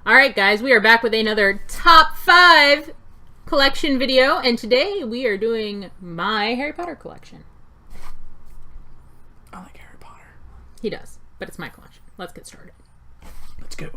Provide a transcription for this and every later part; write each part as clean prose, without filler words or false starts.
Alright guys, we are back with another top 5 collection video, and today we are doing my Harry Potter collection. I like Harry Potter. He does, but it's my collection. Let's get started. Let's go.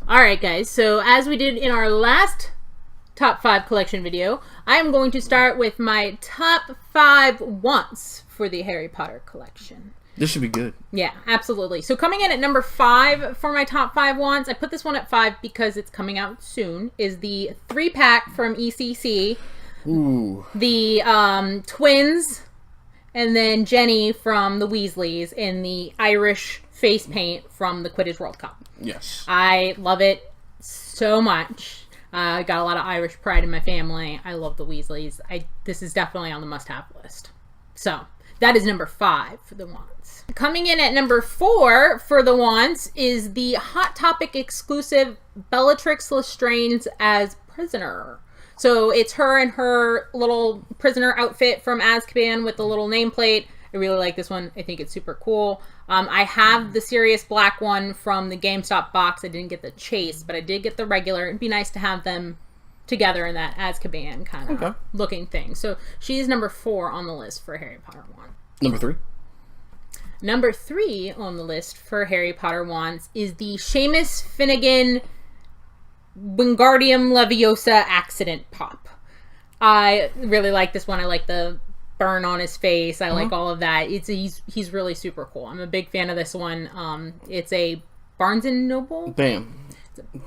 Alright guys, so as we did in our last top 5 collection video, I am going to start with my top 5 wants for the Harry Potter collection. This should be good. Yeah, absolutely. So coming in at number 5 for my top 5 wants, I put this one at 5 because it's coming out soon, is the 3-pack from ECC. Ooh. The twins, and then Jenny from the Weasleys in the Irish face paint from the Quidditch World Cup. Yes. I love it so much. I got a lot of Irish pride in my family. I love the Weasleys. This is definitely on the must-have list. So, that is number 5 for the wants. Coming in at number 4 for the wants is the Hot Topic exclusive Bellatrix Lestrange as prisoner. So, it's her in her little prisoner outfit from Azkaban with the little nameplate. I really like this one. I think it's super cool. I have the Sirius Black one from the GameStop box. I didn't get the Chase, but I did get the regular. It'd be nice to have them together in that Azkaban kind of looking thing. So she's number 4 on the list for Harry Potter wand. Number 3. Number 3 on the list for Harry Potter wands is the Seamus Finnegan Wingardium Leviosa accident pop. I really like this one. I like the burn on his face. I like all of that. He's really super cool. I'm a big fan of this one. It's a Barnes & Noble. Bam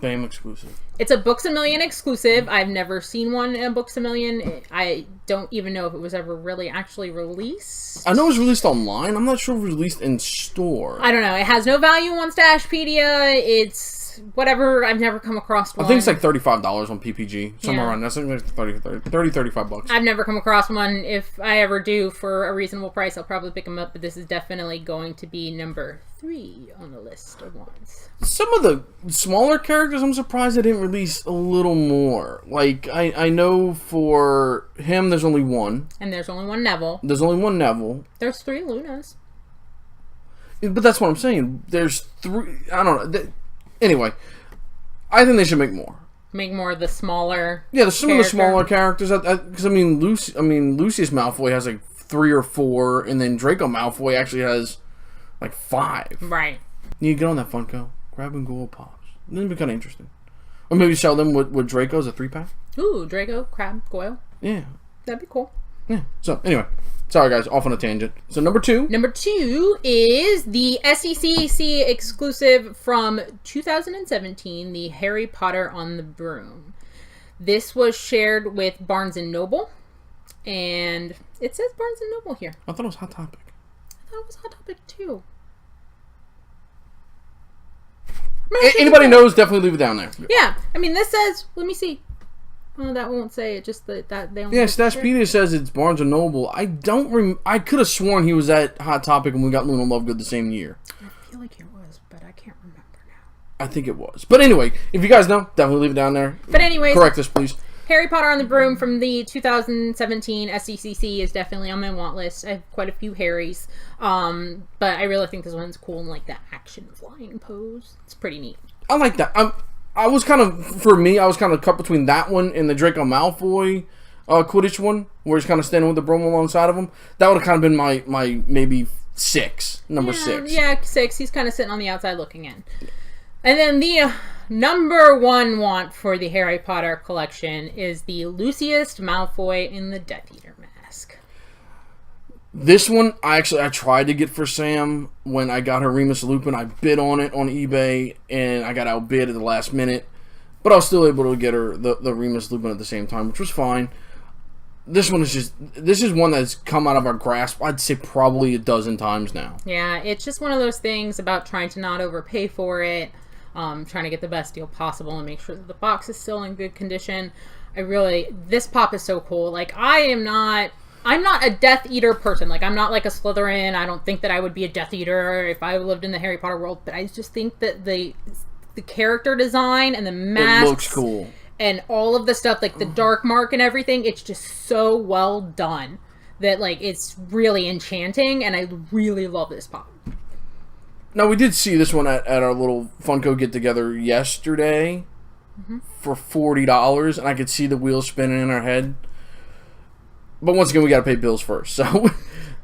exclusive. It's a Books A Million exclusive. I've never seen one in a Books A Million. I don't even know if it was ever really actually released. I know it was released online. I'm not sure if it was released in store. I don't know. It has no value on Stashpedia. It's whatever. I've never come across one. I think it's like $35 on PPG. Somewhere around that. It's like 35 bucks. I've never come across one. If I ever do for a reasonable price, I'll probably pick them up. But this is definitely going to be number 3 on the list of ones. Some of the smaller characters, I'm surprised they didn't release a little more. Like, I know for him, there's only one. And there's only one Neville. There's only one Neville. There's 3 Lunas. But that's what I'm saying. There's 3... I don't know. Anyway, I think they should make more. Make more of the smaller. Yeah, there's some of the smaller characters. Because Lucius Malfoy has like 3 or 4, and then Draco Malfoy actually has like 5. Right. You get on that Funko, grab and Goyle Pops. That'd be kind of interesting. Or maybe sell them with Draco as a 3-pack. Ooh, Draco, Crab, Goyle. Yeah. That'd be cool. Yeah. So anyway, sorry guys, off on a tangent. So number 2. Number 2 is the SECC exclusive from 2017, the Harry Potter on the Broom. This was shared with Barnes & Noble, and it says Barnes & Noble here. I thought it was Hot Topic. I thought it was Hot Topic too. Anybody knows, definitely leave it down there. Yeah, I mean this says, let me see. Oh, that won't say it. Just that they don't. Yeah, Stashpedia says it's Barnes & Noble. I don't I could have sworn he was at Hot Topic and we got Luna Lovegood the same year. I feel like it was, but I can't remember now. I think it was. But anyway, if you guys know, definitely leave it down there. But anyways, correct us, please. Harry Potter on the Broom from the 2017 SECC is definitely on my want list. I have quite a few Harrys. But I really think this one's cool in like that action flying pose. It's pretty neat. I like that. I was kind of cut between that one and the Draco Malfoy Quidditch one, where he's kind of standing with the broom alongside of him. That would have kind of been my maybe 6, number 6. Yeah, 6. He's kind of sitting on the outside looking in. And then the number 1 want for the Harry Potter collection is the Lucius Malfoy in the Death Eater mask. This one, I tried to get for Sam when I got her Remus Lupin. I bid on it on eBay, and I got outbid at the last minute. But I was still able to get her the Remus Lupin at the same time, which was fine. This is one that's come out of our grasp, I'd say probably a dozen times now. Yeah, it's just one of those things about trying to not overpay for it, trying to get the best deal possible and make sure that the box is still in good condition. This pop is so cool. Like, I am not I'm not a Death Eater person. Like, I'm not like a Slytherin. I don't think that I would be a Death Eater if I lived in the Harry Potter world. But I just think that the character design and the masks, It looks cool. and all of the stuff, like the dark mark and everything, it's just so well done that, like, it's really enchanting, and I really love this pop. Now, we did see this one at our little Funko get-together yesterday for $40, and I could see the wheels spinning in our head. But once again, we got to pay bills first, so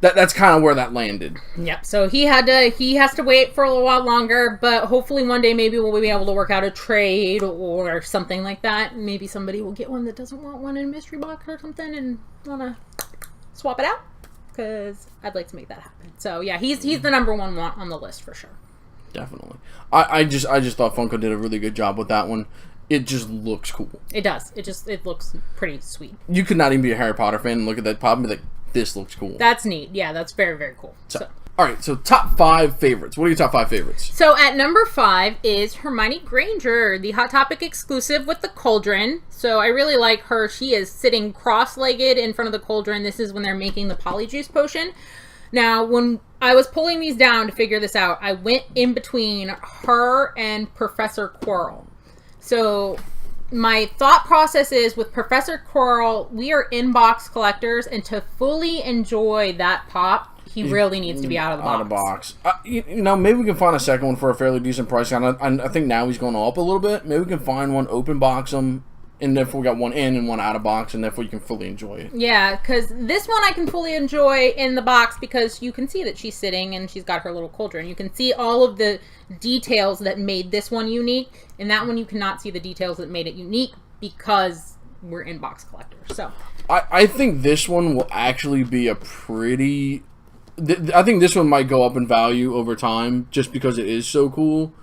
that's kind of where that landed. Yep. So he has to wait for a little while longer, but hopefully one day maybe we'll be able to work out a trade or something like that. Maybe somebody will get one that doesn't want one in a mystery box or something and want to swap it out, because I'd like to make that happen. So yeah, he's the number one want on the list for sure. Definitely. I just thought Funko did a really good job with that one. It just looks cool. It does. It looks pretty sweet. You could not even be a Harry Potter fan and look at that pop and be like, this looks cool. That's neat. Yeah, that's very, very cool. So. All right, so top 5 favorites. What are your top 5 favorites? So at number 5 is Hermione Granger, the Hot Topic exclusive with the cauldron. So I really like her. She is sitting cross-legged in front of the cauldron. This is when they're making the Polyjuice potion. Now, when I was pulling these down to figure this out, I went in between her and Professor Quirrell. So my thought process is, with Professor Quirrell, we are inbox collectors, and to fully enjoy that pop, he really needs to be out of the box. Out of the box. Maybe we can find a second one for a fairly decent price. I think now he's going up a little bit. Maybe we can find one, open box them, and therefore we got one in and one out of box, and therefore you can fully enjoy it. Yeah, because this one I can fully enjoy in the box because you can see that she's sitting and she's got her little cauldron. You can see all of the details that made this one unique, and that one you cannot see the details that made it unique because we're inbox collectors. So I think this one will actually be a pretty... I think this one might go up in value over time just because it is so cool.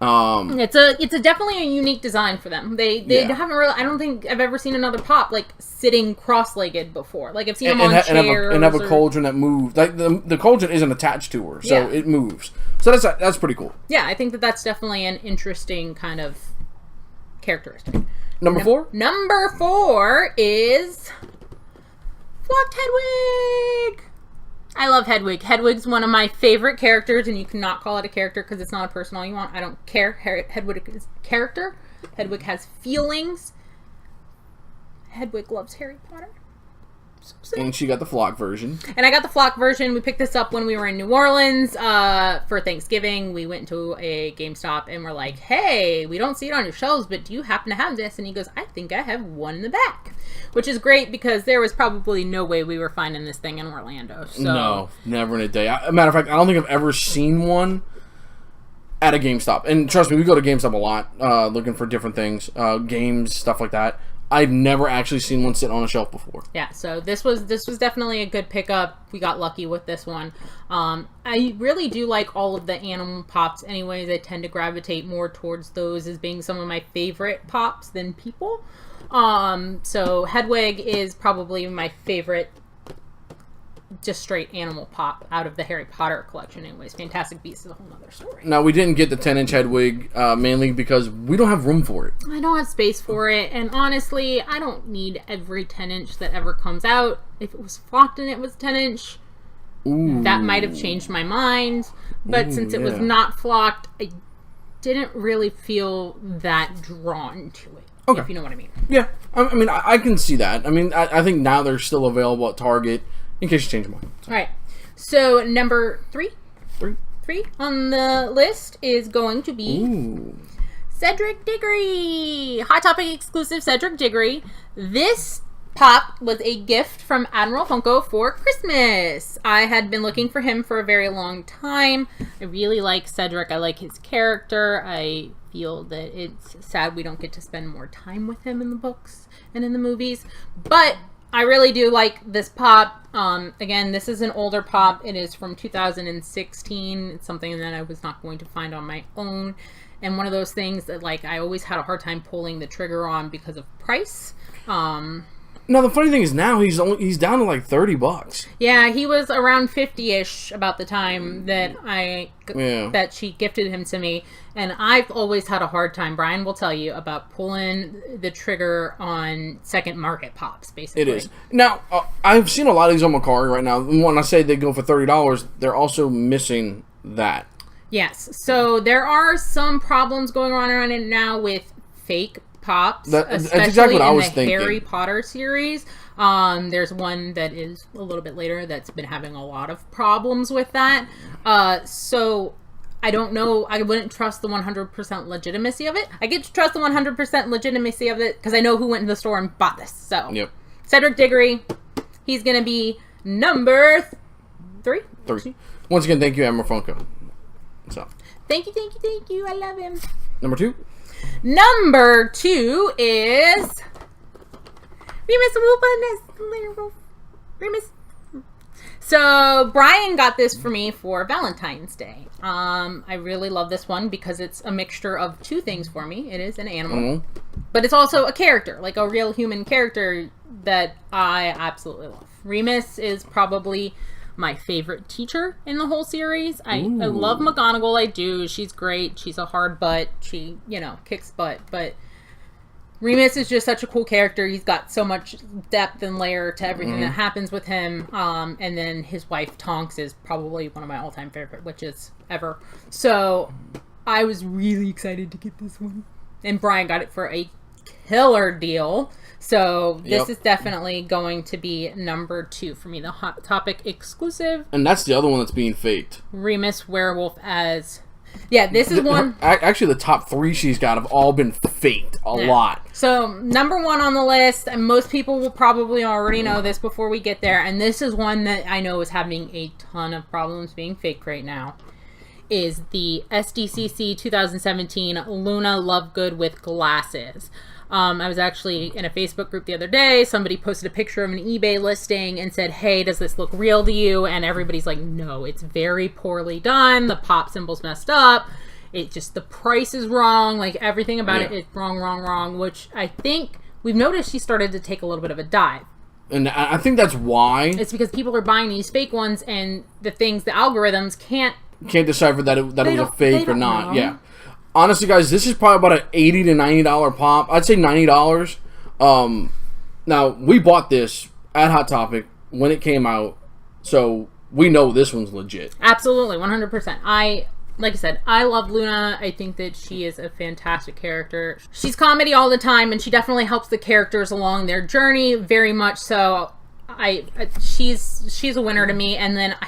It's a definitely a unique design for them. They haven't really. I don't think I've ever seen another pop like sitting cross-legged before. Like I've seen them on chairs and have a cauldron that moves. Like the cauldron isn't attached to her, so it moves. So that's pretty cool. Yeah, I think that's definitely an interesting kind of characteristic. Number 4? Number 4 is Flocked Hedwig. I love Hedwig. Hedwig's one of my favorite characters, and you cannot call it a character because it's not a person all you want. I don't care. Hedwig is a character. Hedwig has feelings. Hedwig loves Harry Potter. And she got the flock version. And I got the flock version. We picked this up when we were in New Orleans for Thanksgiving. We went to a GameStop and we're like, hey, we don't see it on your shelves, but do you happen to have this? And he goes, I think I have one in the back. Which is great because there was probably no way we were finding this thing in Orlando. So. No, never in a day. Matter of fact, I don't think I've ever seen one at a GameStop. And trust me, we go to GameStop a lot looking for different things, games, stuff like that. I've never actually seen one sit on a shelf before. Yeah, so this was definitely a good pickup. We got lucky with this one. I really do like all of the animal pops anyways. I tend to gravitate more towards those as being some of my favorite pops than people. So Hedwig is probably my favorite just straight animal pop out of the Harry Potter collection anyways. Fantastic Beasts is a whole other story. Now, we didn't get the 10-inch Hedwig mainly because we don't have room for it. I don't have space for it, and honestly, I don't need every 10-inch that ever comes out. If it was flocked and it was 10-inch, that might have changed my mind. But since it was not flocked, I didn't really feel that drawn to it. Okay. If you know what I mean. Yeah. I mean, I can see that. I mean, I think now they're still available at Target. In case you change your mind. All right. So, number 3 on the list is going to be Cedric Diggory. Hot Topic exclusive Cedric Diggory. This pop was a gift from Admiral Funko for Christmas. I had been looking for him for a very long time. I really like Cedric. I like his character. I feel that it's sad we don't get to spend more time with him in the books and in the movies. But I really do like this pop. Again, this is an older pop. It is from 2016. It's something that I was not going to find on my own. And one of those things that, like, I always had a hard time pulling the trigger on because of price. Now, Now the funny thing is now he's down to like $30. Yeah, he was around 50-ish about the time that that she gifted him to me, and I've always had a hard time, Brian will tell you, about pulling the trigger on second market pops, basically. It is. Now, I've seen a lot of these on Mercari right now. When I say they go for $30, they're also missing that. Yes. So there are some problems going on around it now with fake pops, That's especially exactly what I in was the thinking. Harry Potter series. There's one that is a little bit later that's been having a lot of problems with that. So I don't know. I wouldn't trust the 100% legitimacy of it. I get to trust the 100% legitimacy of it because I know who went in the store and bought this. So Yep. Cedric Diggory, he's going to be number 3. 3. Once again, thank you, Admiral Funko. So. Thank you. I love him. Number 2. Number 2 is Remus. So Brian got this for me for Valentine's Day. I really love this one because it's a mixture of 2 things for me. It is an animal, but it's also a character, like a real human character that I absolutely love. Remus is probably my favorite teacher in the whole series. I love McGonagall. I do. She's great. She's a hard butt. She, kicks butt. But Remus is just such a cool character. He's got so much depth and layer to everything that happens with him. And then his wife, Tonks, is probably one of my all-time favorite witches ever. So I was really excited to get this one. And Brian got it for a killer deal. So this is definitely going to be number 2 for me, the Hot Topic exclusive. And that's the other one that's being faked. Remus Werewolf as... Yeah, this is one... Actually, the top 3 she's got have all been faked a lot. So, number 1 on the list, and most people will probably already know this before we get there, and this is one that I know is having a ton of problems being faked right now, is the SDCC 2017 Luna Lovegood with glasses. I was actually in a Facebook group the other day. Somebody posted a picture of an eBay listing and said, hey, does this look real to you? And everybody's like, no, it's very poorly done. The pop symbol's messed up. It just, the price is wrong. Like, everything about it is wrong, which I think we've noticed she started to take a little bit of a dive. And I think that's why. It's because people are buying these fake ones and the algorithms can't decipher that it was a fake or not. Know. Yeah. Honestly, guys, this is probably about an $80 to $90 pop. I'd say $90. Now, we bought this at Hot Topic when it came out, so we know this one's legit. Absolutely, 100%. Like I said, I love Luna. I think that she is a fantastic character. She's comedy all the time, and she definitely helps the characters along their journey very much so. She's a winner to me, and then I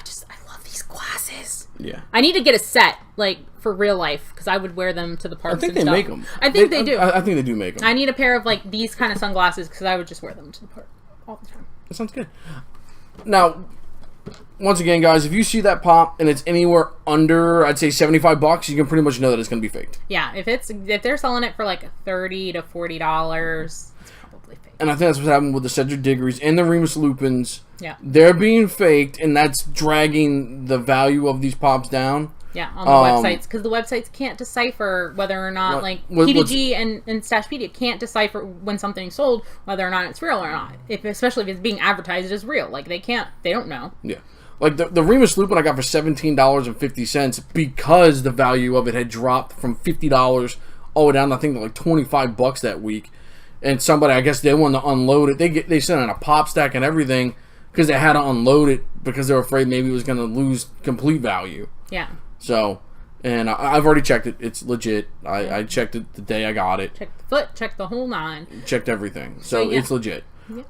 love these glasses. Yeah. I need to get a set, like, for real life, because I would wear them to the parks. I think and they stuff. make them. I think they do. I think they do make them. I need a pair of, like, these kind of sunglasses, because I would just wear them to the park all the time. That sounds good. Now, once again, guys, if you see that pop and it's anywhere under, I'd say $75, you can pretty much know that it's going to be faked. Yeah, if they're selling it for like $30 to $40, it's probably fake. And I think that's what's happened with the Cedric Diggories and the Remus Lupins. Yeah. They're being faked, and that's dragging the value of these pops down. Yeah, on the websites, because the websites can't decipher whether or not, PDG and Stashpedia can't decipher when something's sold, whether or not it's real or not. Especially if it's being advertised as real. Like, they don't know. Yeah. Like, the Remus Lupin I got for $17.50 because the value of it had dropped from $50 all the way down to, I think, like $25 that week. And somebody, I guess they wanted to unload it. They sent in a pop stack and everything because they had to unload it because they were afraid maybe it was going to lose complete value. Yeah. So, and I've already checked it. It's legit. I checked it the day I got it. Checked the foot, checked the whole 9. Checked everything. So yeah. It's legit. Yeah.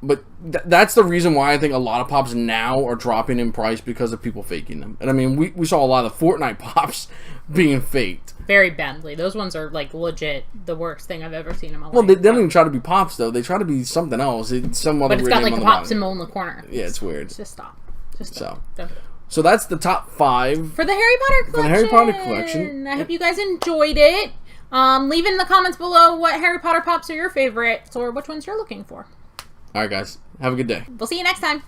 But that's the reason why I think a lot of pops now are dropping in price because of people faking them. And I mean, we saw a lot of the Fortnite pops being faked. Very badly. Those ones are, like, legit the worst thing I've ever seen in my life. Well, they don't even try to be pops, though. They try to be something else. It's some other but it's got, like, the pop symbol in the corner. Yeah, it's weird. Just stop. Just stop. So. So that's the top 5 for the Harry Potter collection. For the Harry Potter collection. I hope you guys enjoyed it. Leave in the comments below what Harry Potter pops are your favorites or which ones you're looking for. All right, guys. Have a good day. We'll see you next time.